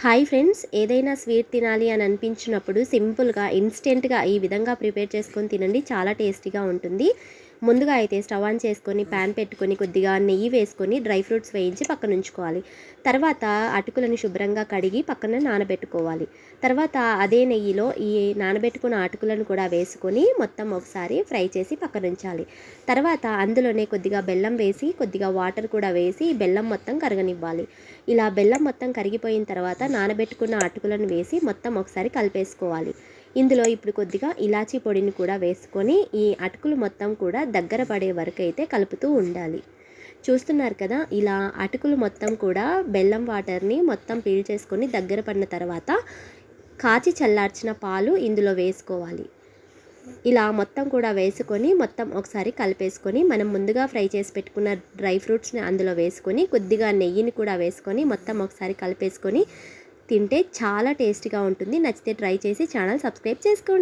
Hi friends, ఏదైనా sweet తినాలి అని అనిపించినప్పుడు సింపుల్గా ఇన్స్టెంట్గా ఈ విధంగా ప్రిపేర్ చేసుకొని తినండి. చాలా టేస్టీగా ఉంటుంది. ముందుగా అయితే స్టవ్ ఆన్ చేసుకొని ప్యాన్ పెట్టుకొని కొద్దిగా నెయ్యి వేసుకొని డ్రై ఫ్రూట్స్ వేయించి పక్కన ఉంచుకోవాలి. తర్వాత అటుకులను శుభ్రంగా కడిగి పక్కన నానబెట్టుకోవాలి. తర్వాత అదే నెయ్యిలో ఈ నానబెట్టుకున్న అటుకులను కూడా వేసుకొని మొత్తం ఒకసారి ఫ్రై చేసి పక్కన ఉంచాలి. తర్వాత అందులోనే కొద్దిగా బెల్లం వేసి కొద్దిగా వాటర్ కూడా వేసి బెల్లం మొత్తం కరగనివ్వాలి. ఇలా బెల్లం మొత్తం కరిగిపోయిన తర్వాత నానబెట్టుకున్న అటుకులను వేసి మొత్తం ఒకసారి కలిపేసుకోవాలి. ఇందులో ఇప్పుడు కొద్దిగా ఇలాచీ పొడిని కూడా వేసుకొని ఈ అటుకులు మొత్తం కూడా దగ్గర పడే వరకు అయితే కలుపుతూ ఉండాలి. చూస్తున్నారు కదా, ఇలా అటుకులు మొత్తం కూడా బెల్లం వాటర్ని మొత్తం పీల్చేసుకొని దగ్గర పడిన తర్వాత కాచి చల్లార్చిన పాలు ఇందులో వేసుకోవాలి. ఇలా మొత్తం కూడా వేసుకొని మొత్తం ఒకసారి కలిపేసుకొని మనం ముందుగా ఫ్రై చేసి పెట్టుకున్న డ్రై ఫ్రూట్స్ని అందులో వేసుకొని కొద్దిగా నెయ్యిని కూడా వేసుకొని మొత్తం ఒకసారి కలిపేసుకొని తింటే చాలా టేస్టీగా ఉంటుంది. నచ్చితే ట్రై చేసి ఛానల్ సబ్స్క్రైబ్ చేసుకోండి.